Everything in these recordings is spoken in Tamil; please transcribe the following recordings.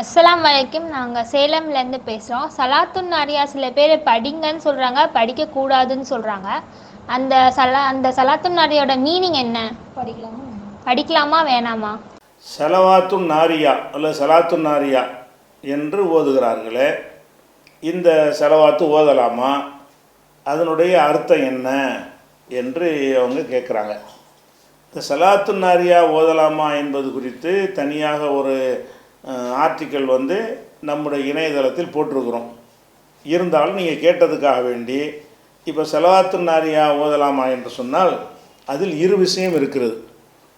அஸ்ஸலாமு அலைக்கும். நாங்கள் சேலம்லேருந்து பேசுகிறோம். சலாத்துன் நாரியா சில பேர் படிங்கன்னு சொல்கிறாங்க, படிக்கக்கூடாதுன்னு சொல்கிறாங்க. அந்த சலாத்துன் நாரியோட மீனிங் என்ன? படிக்கலாமா வேணாமா? சலவாத்துன் நாரியா அல்லது சலாத்துன் நாரியா என்று ஓதுகிறார்களே, இந்த செலவாத்து ஓதலாமா, அதனுடைய அர்த்தம் என்ன என்று அவங்க கேட்குறாங்க. இந்த சலாத்துன் நாரியா ஓதலாமா என்பது குறித்து தனியாக ஒரு ஆர்டிக்கல் நம்முடைய இணையதளத்தில் போட்டிருக்கிறோம். இருந்தாலும் நீங்கள் கேட்டதுக்காக வேண்டி இப்போ சலவாத்துன் நாரியா ஓதலாமா என்று சொன்னால் அதில் இரு விஷயம் இருக்கிறது.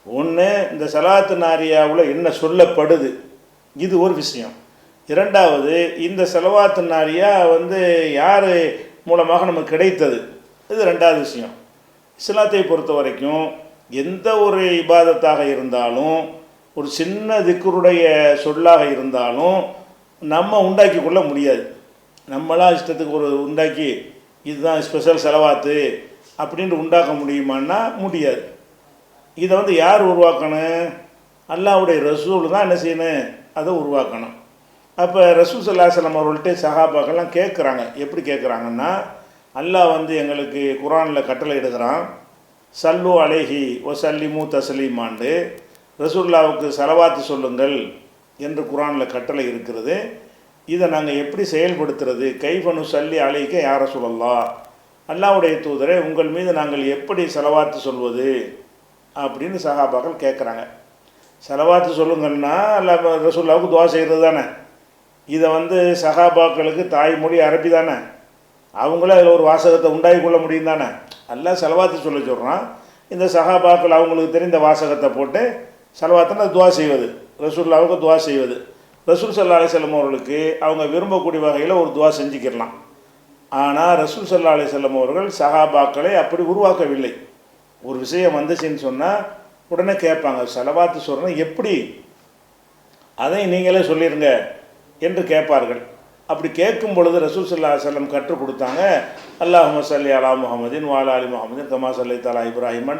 ஒன்று, இந்த சலாத்துன் நாரியாவில் என்ன சொல்லப்படுது, இது ஒரு விஷயம். இரண்டாவது, இந்த சலவாத்துன் நாரியா யார் மூலமாக நமக்கு கிடைத்தது, இது ரெண்டாவது விஷயம். இஸ்லாத்தை பொறுத்த வரைக்கும் எந்த ஒரு இபாதத்தாக இருந்தாலும், ஒரு சின்ன திக்ருடைய சொல்லாக இருந்தாலும் நம்ம உண்டாக்கி கொள்ள முடியாது. நம்மளாம் இஷ்டத்துக்கு ஒரு உண்டாக்கி இதுதான் ஸ்பெஷல் செலவாத்து அப்படின்ட்டு உண்டாக்க முடியுமான்னா முடியாது. இதை யார் உருவாக்கணும்? அல்லாஹ்வுடைய ரசூல் தான் என்ன செய்யணும், அதை உருவாக்கணும். அப்போ ரசூல் ஸல்லல்லாஹு அலைஹி வஸல்லம் அவர்கள்ட்ட சஹாபாக்கெல்லாம் கேட்குறாங்க. எப்படி கேட்குறாங்கன்னா, அல்லாஹ் எங்களுக்கு குர்ஆனில் கட்டளை எடுக்கிறான், சல்லு அலைஹி வசல்லிமு தஸ்லீமாண்டு, ரசூலுல்லாவுக்கு சலவாத்து சொல்லுங்கள் என்று குர்ஆனில் கட்டளை இருக்கிறது. இதை நாங்கள் எப்படி செயல்படுத்துறது? கைஃபனு சல்லி அலைக்க யா ரசூலல்லாஹ், அல்லாஹ்வுடைய தூதரே உங்கள் மீது நாங்கள் எப்படி சலவாத்து சொல்வது அப்படின்னு சஹாபாக்கள் கேட்குறாங்க. சலவாத்து சொல்லுங்கன்னா அல்லா ரசூலுல்லாவுக்கு துவா செய்கிறது தானே. இதை சஹாபாக்களுக்கு தாய்மொழி அரபி தானே, அவங்களே அதில் ஒரு வாசகத்தை உண்டாகி கொள்ள முடியும் தானே. அல்லாஹ் சலவாத்து சொல்ல சொல்கிறான். இந்த சஹாபாக்கள் அவங்களுக்கு தெரிந்த வாசகத்தை போட்டு சலவாத்துன்னு துவா செய்வது, ரசூலுல்லாவுக்கு துவா செய்வது. ரசூல் ஸல்லல்லாஹு அலைஹி வஸல்லம் அவர்களுக்கு அவங்க விரும்பக்கூடிய வகையில் ஒரு துவா செஞ்சுக்கிடலாம். ஆனால் ரசூல் ஸல்லல்லாஹு அலைஹி வஸல்லம் அவர்கள் சஹாபாக்களை அப்படி உருவாக்கவில்லை. ஒரு விஷயம் வந்துச்சுன்னு சொன்னால் உடனே கேட்பாங்க, சலவாத்து சொல்கிறேன் எப்படி, அதை நீங்களே சொல்லிடுங்க என்று கேட்பார்கள். அப்படி கேட்கும் பொழுது ரசூல் ஸல்லல்லாஹு அலைஹி வஸல்லம் கற்றுக் கொடுத்தாங்க, அல்லாஹும்ம ஸல்லி அலா முஹம்மதின் வ அலா ஆலி முஹம்மதின் கமா ஸல்லைத அலா இப்ராஹிம்.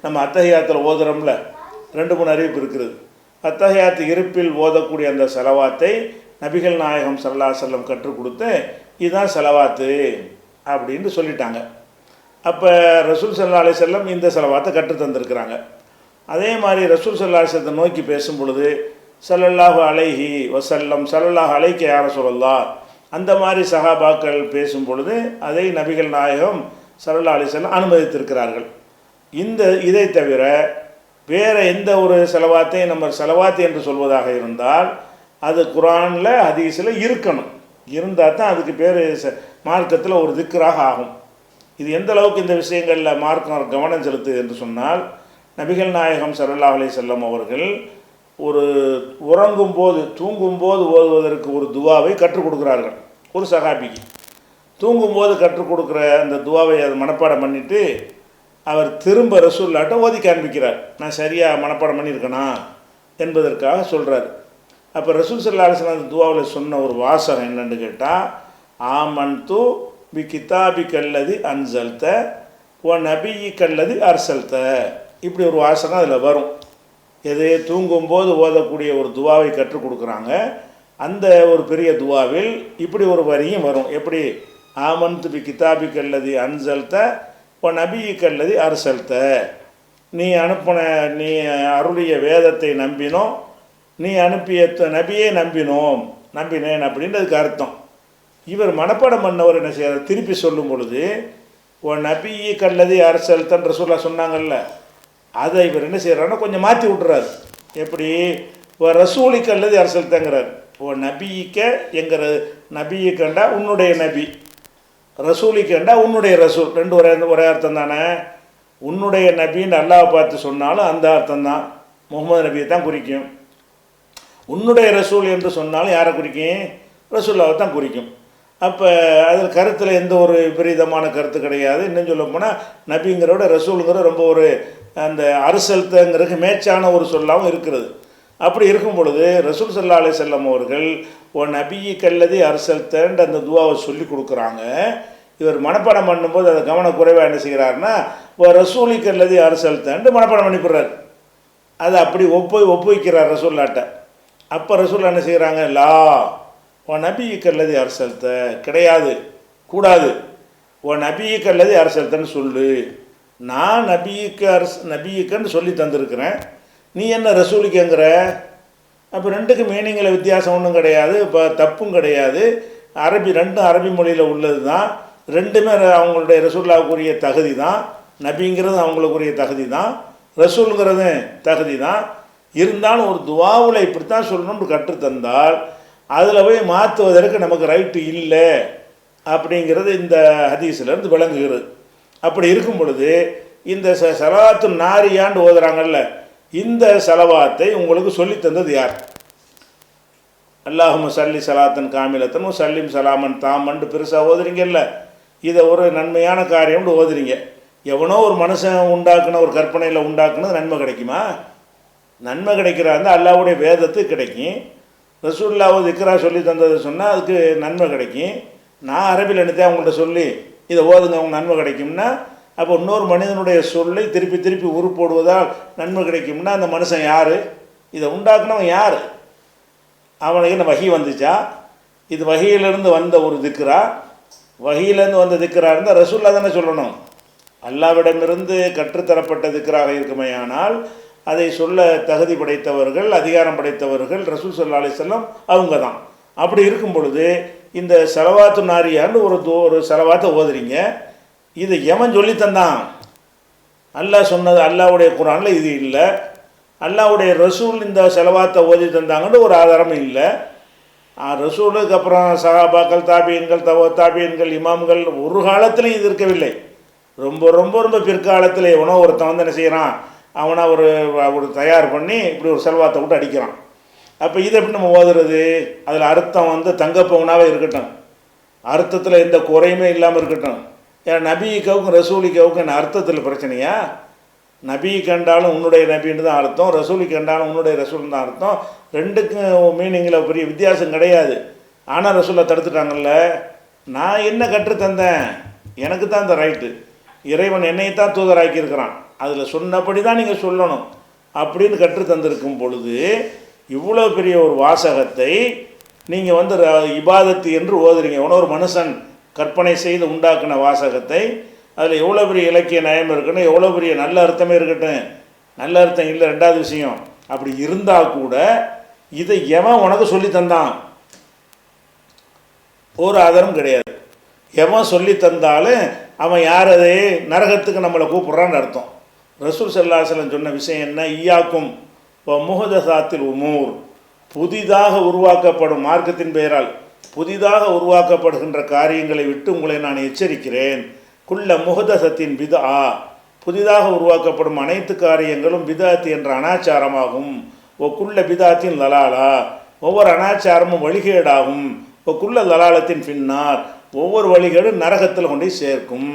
நம்ம அத்தஹியாத்தில் ஓதுறோம்ல, 2-3 அறிவிப்பு இருக்கிறது. அத்தஹியாத்து இருப்பில் ஓதக்கூடிய அந்த செலவாத்தை நபிகள் நாயகம் ஸல்லல்லாஹு அலைஹி வஸல்லம் கற்றுக் கொடுத்து இதுதான் செலவாத்து அப்படின்னு சொல்லிட்டாங்க. அப்போ ரசூல் ஸல்லல்லாஹு அலைஹி வஸல்லம் இந்த செலவாத்தை கற்று தந்திருக்கிறாங்க. அதே மாதிரி ரசூல் ஸல்லல்லாஹு அலைஹி வஸல்லம் நோக்கி பேசும் பொழுது ஸல்லல்லாஹு அலைஹி வஸல்லம் ஸல்லல்லாஹு அலைக்க யா ரசூலல்லாஹ், அந்த மாதிரி சஹாபாக்கள் பேசும் பொழுது அதை நபிகள் நாயகம் ஸல்லல்லாஹு அலைஹி வஸல்லம் அனுமதித்திருக்கிறார்கள். இதை தவிர வேறு எந்த ஒரு செலவாத்தையும் நம்ம செலவாத்து என்று சொல்வதாக இருந்தால் அது குர்ஆனில் ஹதீஸில் இருக்கணும். இருந்தால் தான் அதுக்கு பேர் மார்க்கத்தில் ஒரு திக்ராக ஆகும். இது எந்த அளவுக்கு இந்த விஷயங்களில் மார்க்கம் கவனம் செலுத்துது என்று சொன்னால், நபிகள் நாயகம் ஸல்லல்லாஹு அலைஹி வஸல்லம் அவர்கள் ஒரு உறங்கும்போது தூங்கும்போது ஓதுவதற்கு ஒரு துவாவை கற்றுக் கொடுக்குறார்கள். ஒரு சஹாபிக்கு தூங்கும்போது கற்றுக் கொடுக்குற அந்த துவாவை அது மனப்பாடம் பண்ணிவிட்டு அவர் திரும்ப ரசூலுல்லாஹ்ட்ட ஓதி காண்பிக்கிறார். நான் சரியாக மனப்பாடம் பண்ணியிருக்கேனா என்பதற்காக சொல்கிறார். அப்போ ரசூல் ஸல்லல்லாஹு அலைஹி வஸல்லம் அந்த துவாவில் சொன்ன ஒரு வாசகம் என்னென்னு கேட்டால், ஆமன்து பி கிதாபி கல்லதி அன்சல்த ஓ நபியி கல்லதி அர்சல்த, இப்படி ஒரு வாசகம் அதில் வரும். எது தூங்கும்போது ஓதக்கூடிய ஒரு துவாவை கற்றுக் கொடுக்குறாங்க. அந்த ஒரு பெரிய துவாவில் இப்படி ஒரு வரியும் வரும். எப்படி? ஆமன்து பி கிதாபி கல்லதி அன்சல்த ஓ நபியி கல்லதி அர்சல்த, நீ அருளிய வேதத்தை நம்பினோம், நீ அனுப்பிய நபியை நம்பினேன் அப்படின்றதுக்கு அர்த்தம். இவர் மனப்பாடம் பண்ணவர் என்ன செய்யறார், திருப்பி சொல்லும் பொழுது ஓ நபியி கல்லதி அர்சல்தன் ரசூலுல்லாஹ் சொன்னாங்கல்ல, அதை இவர் என்ன செய்கிறாருன்னா கொஞ்சம் மாற்றி விட்டுறாரு. எப்படி? ஓ ரசூலி கல்லதி அர்சல்தங்கிறார். ஓ நபியிக்க என்கிற நபியை கண்டா உன்னுடைய நபி, ரசூலி கண்டா உன்னுடைய ரசூல், ரெண்டு ஒரே அர்த்தம் தானே. உன்னுடைய நபின்னு அல்லாஹ் பார்த்து சொன்னாலும் அந்த அர்த்தம் தான், முகமது நபியை தான் குறிக்கும். உன்னுடைய ரசூல் என்று சொன்னாலும் யாரை குறிக்கும்? ரசூல்லாவை தான் குறிக்கும். அப்போ அதில் கருத்தில் எந்த ஒரு விபரீதமான கருத்து கிடையாது. இன்னும் சொல்ல போனால் நபிங்கிறோட ரசூலுங்கிற ரொம்ப ஒரு அந்த அரிசல்தங்கிறதுக்கு மேட்சான ஒரு சொல்லாகவும் இருக்கிறது. அப்படி இருக்கும் பொழுது ரசூல் ஸல்லல்லாஹு அலைஹி வஸல்லம் அவர்கள் ஓ நபியி கல்லதி அர்சல்தன்ற அந்த துவாவை சொல்லி கொடுக்குறாங்க. இவர் மனப்பாடம் பண்ணும்போது அதை கவனக்குறைவாக என்ன செய்கிறாருன்னா ஓ ரசூலி கல்லதி அர்சல்தன்ட்டு மனப்பாடம் பண்ணிவிடுறார். அதை அப்படி ஒப்புவிக்கிறார் ரசூலுல்லாஹ்ட்ட. அப்போ ரசூல் என்ன செய்கிறாங்க, லா ஓ நபிக்கல்லது அரசல்த்த, கிடையாது, கூடாது, ஓ நபிக்கல்லது அரசல்த்தன்னு சொல்லு. நான் நபிக்கன்னு சொல்லி தந்திருக்கிறேன், நீ என்ன ரசூலுக்குங்கிற? அப்போ ரெண்டுக்கு மீனிங்கில் வித்தியாசம் ஒன்றும் கிடையாது, இப்போ தப்பும் கிடையாது. ரெண்டும் அரபி மொழியில் உள்ளது தான், ரெண்டுமே அவங்களுடைய ரசூல்லாவுக்குரிய தகுதி தான். நபிங்கிறது அவங்களுக்குரிய தகுதி தான், ரசூலுங்கிறது தகுதி தான். இருந்தாலும் ஒரு துவாவில் இப்படித்தான் சொல்லணும்னு கற்றுத்தந்தால் அதில் போய் மாற்றுவதற்கு நமக்கு ரைட்டு இல்லை அப்படிங்கிறது இந்த ஹதீஸிலேருந்து விளங்குகிறது. அப்படி இருக்கும் பொழுது இந்த சலவாத்து நாரியான்னு ஓதுறாங்கல்ல, இந்த சலவாத்தை உங்களுக்கு சொல்லித்தந்தது யார்? அல்லாஹும்ம சல்லி சலாத்தன் காமிலத்தன் சல்லிம் சலாமன் தாமன்ட்டு பெருசாக ஓதுறீங்கல்ல, இதை ஒரு நன்மையான காரியம்னு ஓதுறீங்க. எவனோ ஒரு மனுஷன் உண்டாக்குன ஒரு கற்பனையில் உண்டாக்குனது நன்மை கிடைக்குமா? நன்மை கிடைக்கிறா இருந்தால் அல்லாஹ்வுடைய வேதத்துக்கு கிடைக்கும். ரசூலுல்லாஹ் திக்ரா சொல்லி தந்ததை சொன்னால் அதுக்கு நன்மை கிடைக்கும். நான் அரபியில் நினைத்தேன் அவங்கள்ட்ட சொல்லி இதை ஓதுங்க அவங்க நன்மை கிடைக்கும்னா, அப்போ இன்னொரு மனிதனுடைய சொல்லி திருப்பி திருப்பி உருப்போடுவதால் நன்மை கிடைக்கும்னா அந்த மனுஷன் யார்? இதை உண்டாக்குனவன் யார்? அவனுக்கு என்ன வகி வந்துச்சா? இது வகியிலிருந்து வந்த ஒரு திக்ரா, வகியிலேருந்து வந்த திக்ரா இருந்தால் ரசூல்லா தானே சொல்லணும். அல்லாவிடமிருந்து கற்றுத்தரப்பட்ட திக்ராக இருக்குமேயானால் அதை சொல்ல தகுதி படைத்தவர்கள், அதிகாரம் படைத்தவர்கள் ரசூல் ஸல்லல்லாஹு அலைஹி வஸல்லம் அவங்க தான். அப்படி இருக்கும் பொழுது இந்த சலவாத்து நாரியான்னு ஒரு சலவாத்தை ஓதுறீங்க, இது எவன் சொல்லி தந்தான்? அல்லாஹ் சொன்னது, அல்லாஹ்வுடைய குர்ஆனில் இது இல்லை. அல்லாஹ்வுடைய ரசூல் இந்த செலவாத்தை ஓதி தந்தாங்கன்னு ஒரு ஆதாரமும் இல்லை. ரசூலுக்கு அப்புறம் சஹாபாக்கள், தாபியன்கள், தாபியன்கள், இமாம்கள் ஒரு காலத்திலையும் இது இருக்கவில்லை. ரொம்ப ரொம்ப ரொம்ப பிற்காலத்தில் எவனோ ஒருத்தன் வந்து என்ன செய்கிறான், அவனை ஒரு தயார் பண்ணி இப்படி ஒரு செலவாத்தை விட்டு அடிக்கிறான். அப்போ இதை எப்படி நம்ம ஓதுறது? அதில் அர்த்தம் வந்து தங்கப்பவனாகவே இருக்கட்டும், அர்த்தத்தில் எந்த குறையுமே இல்லாமல் இருக்கட்டும். ஏன்னா நபிக்கவுக்கும் ரசூலிக்கவுக்கும் என்ன அர்த்தத்தில் பிரச்சனையா? நபி கண்டாலும் உன்னுடைய நபின்னு தான் அர்த்தம், ரசூலி கண்டாலும் உன்னுடைய ரசூல் தான் அர்த்தம். ரெண்டுக்கும் மீனிங்கில் பெரிய வித்தியாசம் கிடையாது. ஆனால் ரசூலை தடுத்துட்டாங்கல்ல. நான் என்ன கற்றுத்தந்தேன்? எனக்கு தான் இந்த ரைட்டு, இறைவன் என்னைத்தான் தூதராக்கியிருக்கிறான், அதில் சொன்னபடி தான் நீங்கள் சொல்லணும் அப்படின்னு கற்றுத்தந்திருக்கும் பொழுது இவ்வளோ பெரிய ஒரு வாசகத்தை நீங்கள் வந்து இபாதத்து என்று ஓதுறீங்க. ஒரு மனுஷன் கற்பனை செய்து உண்டாக்குன வாசகத்தை, அதில் எவ்வளோ பெரிய இலக்கிய நயம் இருக்கணும், எவ்வளோ பெரிய நல்ல அர்த்தமே இருக்கட்டும். நல்ல அர்த்தம் இல்லை ரெண்டாவது விஷயம். அப்படி இருந்தால் கூட இதை எவன் உனக்கு சொல்லி தந்தான்? ஒரு ஆதாரம் கிடையாது. எவன் சொல்லி தந்தாலும் அவன் யார்? அதை நரகத்துக்கு நம்மளை கூப்பிட்றான்னு அர்த்தம். ரசூல் ஸல்லல்லாஹு அலைஹி வஸல்லம் சொன்ன விஷயம் என்ன? ஈயாக்கும் முஹதஸாத்தில் உமூர், புதிதாக உருவாக்கப்படும் மார்க்கத்தின் பெயரால் புதிதாக உருவாக்கப்படுகின்ற காரியங்களை விட்டு உங்களை நான் எச்சரிக்கிறேன். குல்ல முஹதஸத்தின் பிதஆ, புதிதாக உருவாக்கப்படும் அனைத்து காரியங்களும் பிதாத்தி என்ற அனாச்சாரமாகும். குல்ல பிதாத்தின் லலாலா, ஒவ்வொரு அனாச்சாரமும் வழிகேடாகும். குல்ல லலாலத்தின் பின்னார், ஒவ்வொரு வழிகேடும் நரகத்தில் கொண்டு சேர்க்கும்.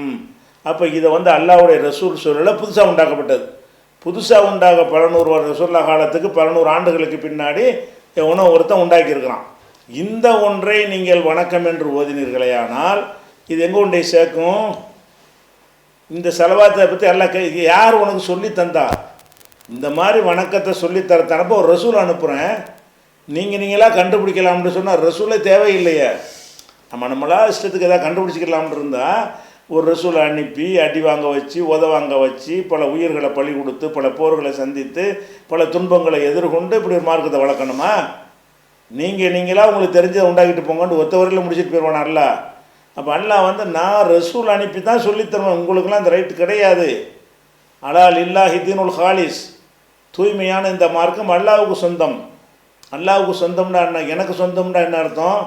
அப்போ இதை வந்து அல்லாஹ்வுடைய ரசூல் சொல்லல, புதுசாக உண்டாக்கப்பட்டது. புதுசாக உண்டாக 1100 ரசூல்லா காலத்துக்கு 1100 ஆண்டுகளுக்கு பின்னாடி எவனோ ஒருத்தன் உண்டாக்கியிருக்கிறான். இந்த ஒன்றை நீங்கள் வணக்கம் என்று ஓதினீர்களே, ஆனால் இது எங்கே கொண்டே சேர்க்கும்? இந்த செலவாத்தை பற்றி எல்லாம் யார் உனக்கு சொல்லி தந்தா? இந்த மாதிரி வணக்கத்தை சொல்லித்தரத்தனப்போ ஒரு ரசூல் அனுப்புகிறேன், நீங்களாக கண்டுபிடிக்கலாம்னு சொன்னால் ரசூலே தேவையில்லையே. நம்மளா இஷ்டத்துக்கு எதாவது கண்டுபிடிச்சிக்கலாம்னு இருந்தால் ஒரு ரசூலை அனுப்பி அடி வாங்க வச்சு, வாங்க வச்சு, பல உயிர்களை பலி கொடுத்து, பல போர்களை சந்தித்து, பல துன்பங்களை எதிர்கொண்டு இப்படி ஒரு மார்க்கத்தை வளர்க்கணுமா? நீங்களாக உங்களுக்கு தெரிஞ்சதை உண்டாக்கிட்டு போங்கன்னு ஒத்த வரையில் முடிச்சுட்டு போயிடுவானா அல்லா? அப்போ அல்லாஹ் வந்து நான் ரசூல் அனுப்பி தான் சொல்லித்தருவேன், உங்களுக்கெல்லாம் அந்த ரைட்டு கிடையாது. அலால் இல்லாஹி தீனுல் ஹாலிஸ், தூய்மையான இந்த மார்க்கம் அல்லாஹ்வுக்கு சொந்தம். அல்லாஹ்வுக்கு சொந்தம்னா என்ன? எனக்கு சொந்தம்னா என்ன அர்த்தம்?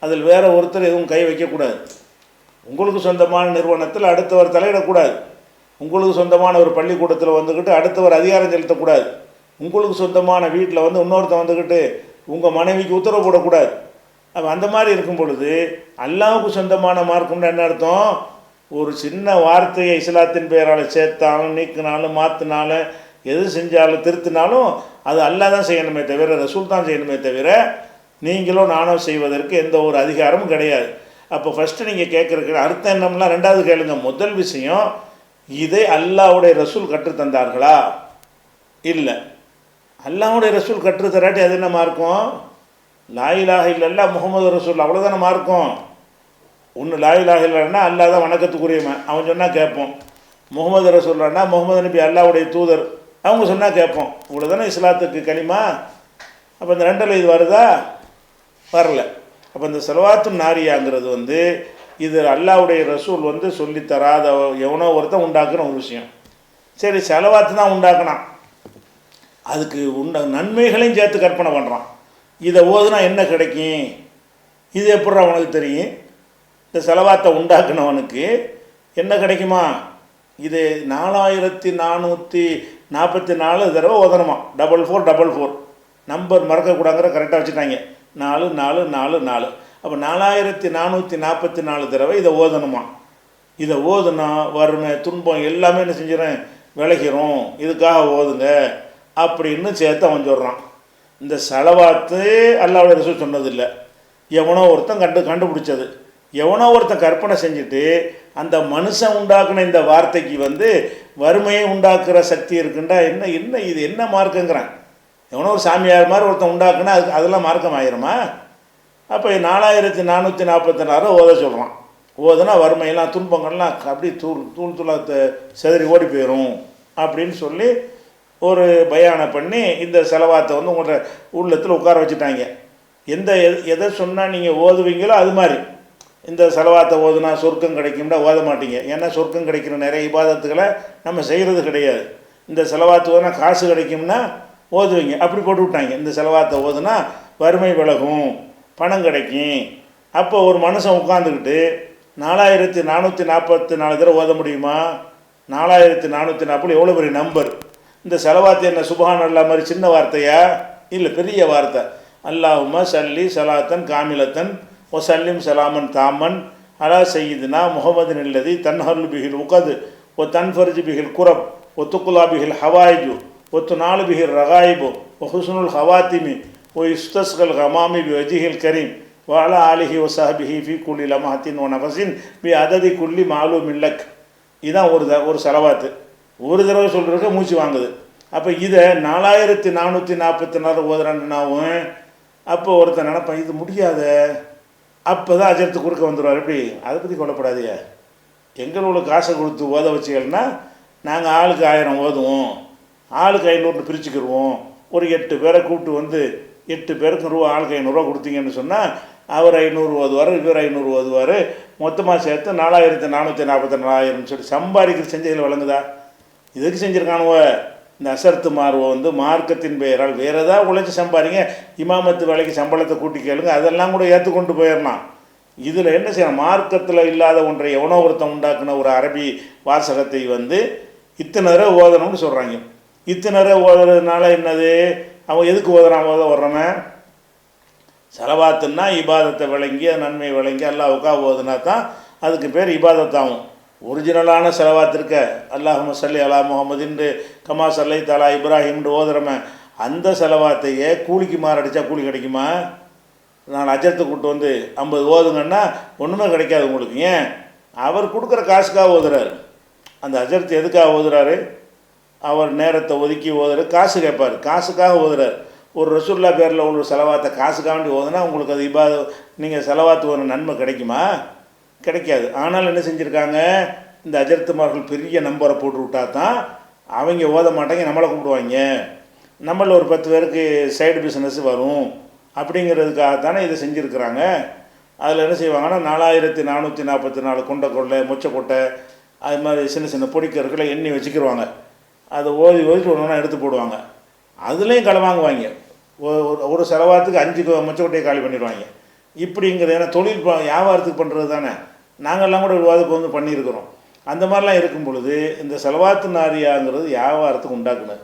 அதில் வேறு ஒருத்தர் எதுவும் கை வைக்கக்கூடாது. உங்களுக்கு சொந்தமான நிறுவனத்தில் அடுத்தவர் தலையிடக்கூடாது. உங்களுக்கு சொந்தமான ஒரு பள்ளிக்கூடத்தில் வந்துக்கிட்டு அடுத்தவர் அதிகாரம் செலுத்தக்கூடாது. உங்களுக்கு சொந்தமான வீட்டில் வந்து இன்னொருத்தன் வந்துக்கிட்டு உங்கள் மனைவிக்கு உத்தரவு போடக்கூடாது. அப்போ அந்த மாதிரி இருக்கும் பொழுது அல்லாஹ்வுக்கு சொந்தமான மார்க்கம்னு என்ன அர்த்தம்? ஒரு சின்ன வார்த்தையை இஸ்லாத்தின் பெயரால் சேர்த்தாலும் நீக்கினாலும் மாற்றினாலும் எது செஞ்சாலும் திருத்தினாலும் அது அல்லாஹ் தான் செய்யணுமே தவிர ரசூல் தான் செய்யணுமே தவிர நீங்களோ நானோ செய்வதற்கு எந்த ஒரு அதிகாரமும் கிடையாது. அப்போ ஃபஸ்ட்டு நீங்கள் கேட்குறக்கு அர்த்தம் என்னம்லாம் ரெண்டாவது கேளுங்க. முதல் விஷயம், இதை அல்லாஹ்வுடைய ரசூல் கற்றுத்தந்தார்களா? இல்லை. அல்லாஹ்வுடைய ரசூல் கற்று தராட்டி அது என்ன மார்க்கம்? லா இலாஹ இல்லல்லாஹ் முஹம்மது ரசூல் அவ்வளோதானே மார்க்கம். ஒன்று லா இலாஹ இல்லைன்னா அல்லாஹ் தான் வணக்கத்துக்குரியவன், அவன் சொன்னால் கேட்போம். முகமது ரசூல்லான்னா முகமது நபி அல்லாஹ்வுடைய தூதர், அவங்க சொன்னால் கேட்போம். இவ்வளோ தானே இஸ்லாத்துக்கு கலிமா. அப்போ இந்த ரெண்டில் இது வருதா? வரல. அப்போ இந்த ஸலவாத்து நாரியாங்கிறது இது அல்லாஹ்வுடைய ரசூல் சொல்லித்தராத எவனோ ஒருத்தன் உண்டாக்குன ஒரு விஷயம். சரி, ஸலவாத்து தான் உண்டாக்குனான், அதுக்கு நன்மைகளையும் சேர்த்து கற்பனை பண்ணுறான். இதை ஓதுனா என்ன கிடைக்கும்? இது எப்படி அவனுக்கு தெரியும்? இந்த ஸலவாத்தை உண்டாக்குனவனுக்கு என்ன கிடைக்குமா? இது 4444 தடவை ஓதணுமா. 444 நம்பர் மறக்கக்கூடாங்கிற கரெக்டாக வச்சுட்டாங்க. 4444. அப்போ 4444 தடவை இதை ஓதணுமா. இதை ஓதுனா வறுமை துன்பம் எல்லாமே என்ன செஞ்சிடறேன், விலகிறோம், இதுக்காக ஓதுங்க அப்படின்னு சேர்த்து அவன் சொல்கிறான். இந்த ஸலவாத்து அல்லாஹ்வுடைய ரசூல் சொன்னதில்லை, எவனோ ஒருத்தன் கண்டுபிடிச்சது. எவனோ ஒருத்தன் கற்பனை செஞ்சுட்டு அந்த மனுஷன் உண்டாக்குன இந்த வார்த்தைக்கு வறுமையை உண்டாக்குற சக்தி இருக்குண்டா என்ன என்ன இது என்ன மார்க்குங்கிறான். எவனோ ஒரு சாமியார் மாதிரி ஒருத்தன் உண்டாக்குனா அதெல்லாம் மார்க்கம் ஆயிருமா? அப்போ 4444 ஓத சொல்கிறான். ஓதுனா வறுமையெல்லாம் துன்பங்கள்லாம் அப்படி தூளாக செதறி ஓடி போயிடும் அப்படின்னு சொல்லி ஒரு பயானை பண்ணி இந்த ஸலவாத்தை உங்களோட உள்ளத்தில் உட்கார வச்சுட்டாங்க. எதை சொன்னால் நீங்கள் ஓதுவீங்களோ அது மாதிரி இந்த ஸலவாத்தை ஓதுனா சொர்க்கம் கிடைக்கும்னா ஓத மாட்டீங்க. ஏன்னா சொர்க்கம் கிடைக்கிற நிறைய இபாதத்துக்களை நம்ம செய்கிறது கிடையாது. இந்த ஸலவாத்து ஓதுனா காசு கிடைக்கும்னா ஓதுவீங்க, அப்படி போட்டு விட்டாங்க. இந்த ஸலவாத்தை ஓதுனா வறுமை விலகும், பணம் கிடைக்கும். அப்போ ஒரு மனுஷன் உட்காந்துக்கிட்டு 4444 தடவை ஓத முடியுமா? 4440 எவ்வளோ பெரிய நம்பர். இந்த ஸலவாத்து என்ன சுப்ஹானல்லாஹ் மாதிரி சின்ன வார்த்தையா? இல்லை, பெரிய வார்த்தை. அல்லாஹும்ம ஸல்லி ஸலாத்தன் காமிலத்தன் ஒசல்லிம் சலாமன் தாமன் அலா சையிதுனா முஹம்மதின் இல்லதி தன்ஹர்லு பிஹில் உகது ஒ தன்ஃபர்ஜு பிஹில் குரப் ஒ துக்குலா பிஹில் ஹவாயிஜு ஒ துநாலு பிஹில் ரகாயிபு ஒ ஹுஸ்னுல் ஹவாத்திமி ஒ இஸ்தஸ்கல் ஹமாமி பி வஜிஹில் கரீம் வாலா ஆலிஹி ஒ சஹபிஹி ஃபி குல்லி லமஹத்தின் ஒ நஃபஸின் பி அததி குல்லி மாலூம் இல்லக். இதுதான் ஒரு ஸலவாத்து. ஒரு தடவை சொல்கிறதுக்கு மூச்சு வாங்குது. அப்போ இதை 4444 ஓதுறான்னாவும் அப்போ ஒருத்தன் நினைப்பான் இது முடியாத. அப்போ தான் அஜர்த்து குறுக்க வந்துடுவார். எப்படி? அதை பற்றி கொல்லப்படாதீங்க, எங்களோட காசை கொடுத்து ஓத வச்சுக்கலன்னா நாங்கள் ஆளுக்கு 1000 ஓதுவோம், ஆளுக்கு 500 பிரிச்சுக்கிடுவோம். ஒரு 8 பேரை கூப்பிட்டு 8 பேருக்கு ஆளுக்கு 500 கொடுத்தீங்கன்னு சொன்னால் அவர் 500 ஓதுவார், இவர் 500 ஓதுவார், மொத்தமாக சேர்த்து 4444 சொல்லி சம்பாதிக்கிற செஞ்சதில் வழங்குதா? இதுக்கு செஞ்சுருக்கானுவ இந்த அசர்த்து மாறுவோ மார்க்கத்தின் பெயரால் வேறு ஏதாவது உழைச்சி சம்பாதிங்க, இமாமத்து வேலைக்கு சம்பளத்தை கூட்டி கேளுங்க, அதெல்லாம் கூட ஏற்றுக்கொண்டு போயிடலாம். இதில் என்ன செய்யணும்? மார்க்கத்தில் இல்லாத ஒன்றை எவனோ ஒருத்தன் உண்டாக்குன ஒரு அரபி வாசகத்தை இத்தனை தடவை ஓதணும்னு சொல்கிறாங்க. இத்தனை தடவை ஓதுறதுனால என்னது? அவன் எதுக்கு ஓடுறவன் ஸலவாத்துன்னா இபாதத்தை விளங்கி நன்மை விளங்கி அல்லாஹ்வுக்காக ஓதுனா தான் அதுக்கு பேர் இபாதத்தாகும். ஒரிஜினலான ஸலவாத் இருக்க அல்லாஹும்ம ஸல்லி அலா முஹம்மதின்னு கமா ஸல்லை தலா இப்ராஹிம்னு ஓதுறமே அந்த ஸலவாத்தையே கூலிக்கு மாரடித்தா கூலி கிடைக்குமா? நான் அஜர்த்தை கூப்பிட்டு 50 ஓதுங்கன்னா ஒன்றுமே கிடைக்காது உங்களுக்கு. ஏன்? அவர் கொடுக்குற காசுக்காக ஓதுறாரு. அந்த அஜர்த்து எதுக்காக ஓதுறாரு? அவர் நேரத்தை ஒதுக்கி ஓதுறாரு, காசு கேட்பார், காசுக்காக ஓதுறாரு. ஒரு ரசூல்லா பேரில் ஒரு ஸலவாத்தை காசுக்காக வேண்டி ஓதுனா உங்களுக்கு அது நீங்கள் ஸலவாத்து ஒரு நன்மை கிடைக்குமா? கிடைக்காது. ஆனால் என்ன செஞ்சுருக்காங்க, இந்த அஜர்த்துமார்கள் பெரிய நம்பரை போட்டு விட்டா தான் அவங்க ஓத மாட்டாங்க, நம்மளை கூப்பிடுவாங்க, நம்மளில் ஒரு 10 பேருக்கு சைடு பிஸ்னஸ் வரும் அப்படிங்கிறதுக்காகத்தானே இதை செஞ்சுருக்கிறாங்க. அதில் என்ன செய்வாங்கன்னா 4444 கொண்டை மொச்சக்கொட்டை அது மாதிரி சின்ன சின்ன பொடிக்கற்களை எண்ணி வச்சுக்கிடுவாங்க. அதை ஓதிட்டு ஒன்று எடுத்து போடுவாங்க. அதுலேயும் களை வாங்குவாங்க. ஒரு ஸலவாத்துக்கு 5 மொச்சக்கொட்டையை காலி பண்ணிடுவாங்க. இப்படிங்கிறது ஏன்னா தொழில் வியாபாரத்துக்கு பண்ணுறது தானே. நாங்கள்லாம் கூட விவாதத்துக்கு பண்ணியிருக்கிறோம். அந்த மாதிரிலாம் இருக்கும் பொழுது இந்த ஸலவாத்து நாரியாங்கிறது வியாபாரத்துக்கு உண்டாக்குனது.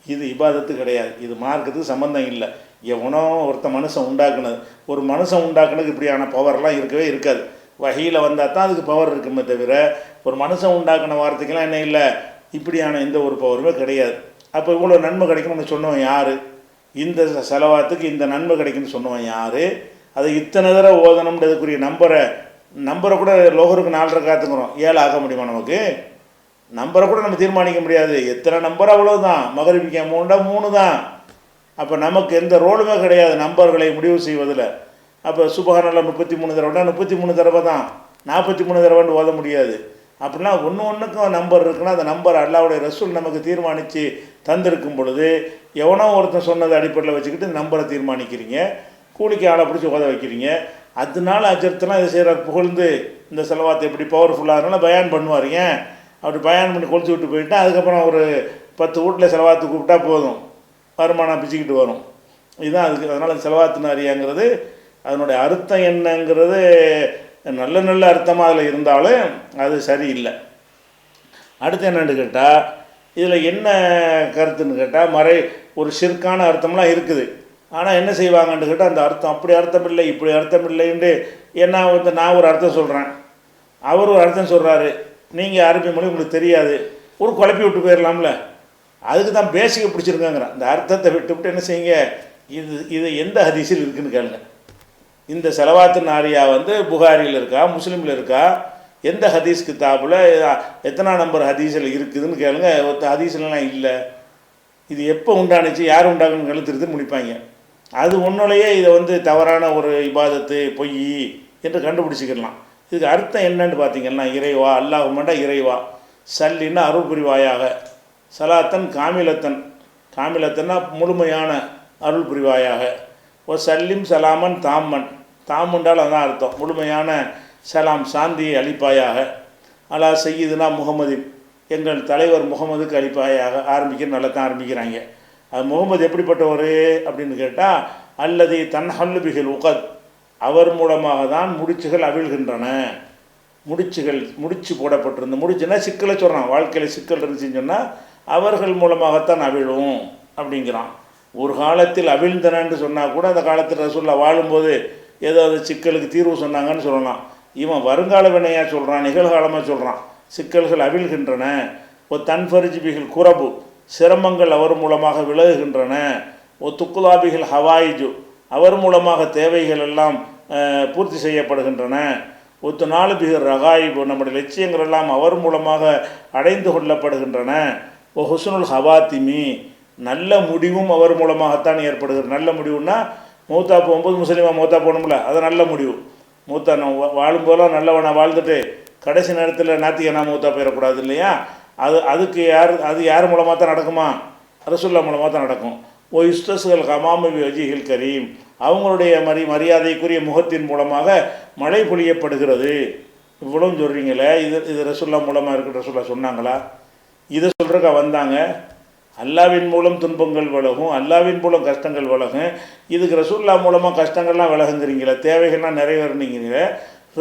இது இபாதத்து கிடையாது, இது மார்க்கத்துக்கு சம்மந்தம் இல்லை. எவனோ ஒருத்த மனுஷன் உண்டாக்குனது. ஒரு மனுஷன் உண்டாக்குனதுக்கு இப்படியான பவர்லாம் இருக்கவே இருக்காது. வகையில் வந்தால் தான் அதுக்கு பவர் இருக்குமே தவிர ஒரு மனுஷன் உண்டாக்குன வார்த்தைக்கெல்லாம் என்ன இல்லை, இப்படியான எந்த ஒரு பவருமே கிடையாது. அப்போ இவ்வளோ நன்மை கிடைக்கும்னு சொன்னவன் யார்? இந்த ஸலவாத்துக்கு இந்த நன்மை கிடைக்கும்னு சொன்னவன் யார்? அதை இத்தனை தடவை ஓதணும்ன்றதுக்குரிய நம்பரை கூட லோகருக்கு 4 ரக்காத்துங்கிறோம், 7 ஆக்க முடியுமா? நமக்கு நம்பரை கூட நம்ம தீர்மானிக்க முடியாது. எத்தனை நம்பர் அவ்வளோதான். மகரிபிக்கு 3 தான். அப்போ நமக்கு எந்த ரோலுமே கிடையாது நம்பர்களை முடிவு செய்வதில். அப்போ சுபஹானல்லாஹ் 33 தடவைனா 33 தடவை தான், 43 தடவைன்னு ஓத முடியாது. அப்படின்னா ஒன்றுக்கும் நம்பர் இருக்குன்னா அந்த நம்பர் அல்லாஹ்வுடைய ரசூல் நமக்கு தீர்மானித்து தந்திருக்கும் பொழுது எவனோ ஒருத்தன் சொன்னதை அடிப்படையில் வச்சுக்கிட்டு நம்பரை தீர்மானிக்கிறீங்க, கூலிக்கு ஆளை பிடிச்சி ஓத வைக்கிறீங்க. அதனால அஜர்த்தெல்லாம் இதை செய்கிறார் புகழ்ந்து இந்த செலவாத்தை எப்படி பவர்ஃபுல்லாக பயான் பண்ணுவார். ஏன் அப்படி பயான் பண்ணி கொளுத்து விட்டு போயிட்டா அதுக்கப்புறம் ஒரு 10 வீட்டில் செலவாத்து கூப்பிட்டா போதும், வருமானம் பிச்சுக்கிட்டு வரும். இதுதான் அதுக்கு. அதனால் செலவாத்து நாரியாங்கிறது அதனுடைய அர்த்தம் என்னங்கிறது நல்ல நல்ல அர்த்தமாக அதில் இருந்தாலும் அது சரியில்லை. அடுத்து என்னென்னு கேட்டால் இதில் என்ன கருத்துன்னு கேட்டால் ஒரு ஷிர்கான அர்த்தம்லாம் இருக்குது. ஆனால் என்ன செய்வாங்கன்னு கேட்டால் அந்த அர்த்தம் அப்படி அர்த்தம் இல்லை இப்படி அர்த்தம் இல்லைன்னு என்ன நான் ஒரு அர்த்தம் சொல்கிறேன், அவர் ஒரு அர்த்தம் சொல்கிறாரு, நீங்கள் அரபி மொழி உங்களுக்கு தெரியாது, ஒரு குழப்பி விட்டு போயிடலாம்ல. அதுக்கு தான் பேசிக்க பிடிச்சிருக்காங்கிறேன். இந்த அர்த்தத்தை விட்டு என்ன செய்யுங்க, இது எந்த ஹதீஸில் இருக்குதுன்னு கேளுங்க. இந்த செலவாத்து நாரியா புகாரியில் இருக்கா முஸ்லீமில் இருக்கா, எந்த ஹதீஸ் கிதாபில் எத்தனை நம்பர் ஹதீஸில் இருக்குதுன்னு கேளுங்க. ஹதீஸ்லாம் இல்லை. இது எப்போ உண்டானுச்சு யார் உண்டாக்குன்னு கழுத்துறது முடிப்பாங்க. அது ஒன்றுலையே இதை தவறான ஒரு இபாதத்து பொய் என்று கண்டுபிடிச்சிக்கலாம். இதுக்கு அர்த்தம் என்னன்னு பார்த்தீங்கன்னா இறைவா அல்லாஹுமண்டா இறைவா, சல்லின்னா அருள் புரிவாயாக, சலாத்தன் காமிலத்தன்னா முழுமையான அருள் புரிவாயாக, ஒரு சல்லிம் சலாமன் தாமண்டால் அதான் அர்த்தம் முழுமையான சலாம் சாந்தியை அளிப்பாயாக, அலா சையீதுனா முகமதின் எங்கள் தலைவர் முகமதுக்கு அளிப்பாயாக நல்லா தான் ஆரம்பிக்கிறாங்க. அது முகமது எப்படிப்பட்டவர் அப்படின்னு கேட்டால் அல்லது தன்ஹல்லு பிகில் உகத், அவர் மூலமாக தான் முடிச்சுகள் அவிழ்கின்றன. முடிச்சு போடப்பட்டிருந்த முடிச்சுன்னா சிக்கலை சொல்கிறான், வாழ்க்கையில் சிக்கல் இருந்துச்சுன்னு சொன்னால் அவர்கள் மூலமாகத்தான் அவிழும் அப்படிங்கிறான். ஒரு காலத்தில் அவிழ்ந்தனன்னு சொன்னால் கூட அந்த காலத்தில் ரசூலுல்லாஹ் வாழும்போது ஏதோ அது சிக்கலுக்கு தீர்வு சொன்னாங்கன்னு சொல்லலாம். இவன் வருங்கால வினையாக சொல்கிறான், நிகழ்காலமாக சொல்கிறான். சிக்கல்கள் அவிழ்கின்றன. ஒரு தன்ஃபரிஜ் பிகில் குரபு, சிரமங்கள் அவர் மூலமாக விலகுகின்றன. ஒரு துக்குலாபிகள் ஹவாயிஜு, அவர் மூலமாக தேவைகள் எல்லாம் பூர்த்தி செய்யப்படுகின்றன. ஒத்து நாலு பிகர் ரகாயிபு, நம்முடைய லட்சியங்கள் எல்லாம் அவர் மூலமாக அடைந்து கொள்ளப்படுகின்றன. ஓ ஹுஸ்னுல் ஹவாத்திமி, நல்ல முடிவும் அவர் மூலமாகத்தான் ஏற்படுகிறது. நல்ல முடிவுன்னா மூத்தா போகும்போது முஸ்லீமாக மூத்தா போகணும்ல, அது நல்ல முடிவு. மூத்தா வாழும்போதெல்லாம் நல்லவனாக வாழ்ந்துட்டு கடைசி நேரத்தில் நாத்திகனா மூத்தா போயிடக்கூடாது இல்லையா. அதுக்கு யார் மூலமாக தான் நடக்குமா, ரசூலுல்லாஹ் மூலமாக தான் நடக்கும். ஓ இஸ்தஸ்கள் ஹமாமி வஜிஹில் கரீம், அவங்களுடைய மரியாதைக்குரிய முகத்தின் மூலமாக மழை பொழியப்படுகிறது. இவ்வளவும் சொல்கிறீங்களே, இது ரசூலுல்லாஹ் மூலமாக இருக்கிற ரசூலுல்லாஹ் சொன்னாங்களா? இதை சொல்கிறக்கா வந்தாங்க? அல்லாவின் மூலம் துன்பங்கள் விலகும், அல்லாவின் மூலம் கஷ்டங்கள் விலகும். இதுக்கு ரசூலுல்லாஹ் மூலமாக கஷ்டங்கள்லாம் விலகுங்கிறீங்களே, தேவைகள்லாம் நிறைவேறணுங்கிறீங்களே.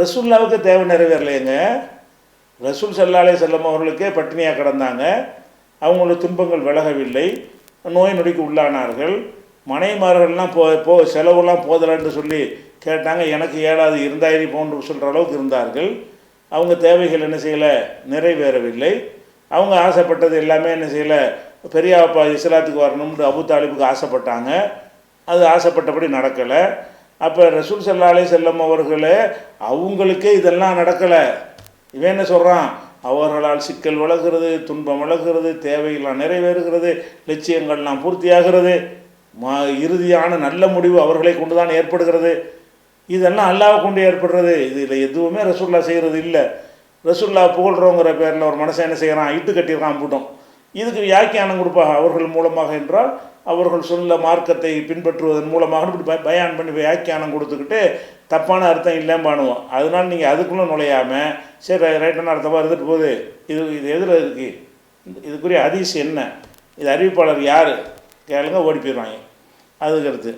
ரசூலுல்லாஹ்வுக்கு தேவை நிறைவேறலையேங்க. ரசூல் ஸல்லல்லாஹு அலைஹி வஸல்லம் அவர்களுக்கே பட்டினியாக கிடந்தாங்க, அவங்களோட துன்பங்கள் விலகவில்லை, நோய் நொடிக்கு உள்ளானார்கள். மனைமார்கள்லாம் செலவுலாம் போதலன்னு சொல்லி கேட்டாங்க, எனக்கு ஏழாது இருந்தாயிரி போன்று சொல்கிற அளவுக்கு இருந்தார்கள். அவங்க தேவைகள் என்ன செய்யலை, நிறைவேறவில்லை. அவங்க ஆசைப்பட்டது எல்லாமே என்ன செய்யலை, பெரியாப்பா இஸ்லாத்துக்கு வரணும்னு அபு தாலிபுக்கு ஆசைப்பட்டாங்க, அது ஆசைப்பட்டபடி நடக்கலை. அப்போ ரசூல் ஸல்லல்லாஹு அலைஹி வஸல்லம் அவர்களே அவங்களுக்கே இதெல்லாம் நடக்கலை. இவன் என்ன சொல்கிறான், அவர்களால் சிக்கல் விலகிறது, துன்பம் விலகிறது, தேவையெல்லாம் நிறைவேறுகிறது, லட்சியங்கள்லாம் பூர்த்தியாகிறது, இறுதியான நல்ல முடிவு அவர்களை கொண்டு தான் ஏற்படுகிறது. இதெல்லாம் அல்லாஹ்வை கொண்டு ஏற்படுறது. இதில் எதுவுமே ரசூலுல்லாஹ் செய்கிறது இல்லை. ரசூலுல்லாஹ் புகழ்கிறோங்கிற பேரில் ஒரு மனுஷன் என்ன செய்கிறான், இட்டு கட்டிடுறான் போட்டோம். இதுக்கு வியாக்கியானம் கொடுப்பாங்க அவர்கள் மூலமாக என்றால் அவர்கள் சொல்ல மார்க்கத்தை பின்பற்றுவதன் மூலமாக இப்படி பயான் பண்ணி வியாக்கியானம் கொடுத்துக்கிட்டு தப்பான அர்த்தம் இல்லைன்னு பண்ணுவோம். அதனால் நீங்கள் அதுக்குள்ளே நுழையாமல் சரி ரைட்டான அர்த்தமாக இருந்துட்டு போகுது, இது எதில் இருக்குது, இதுக்குரிய ஹதீஸ் என்ன, இது அறிவிப்பாளர் யார் கேளுங்க, ஓடி போயிடுவாங்க. அதுக்கு அடுத்து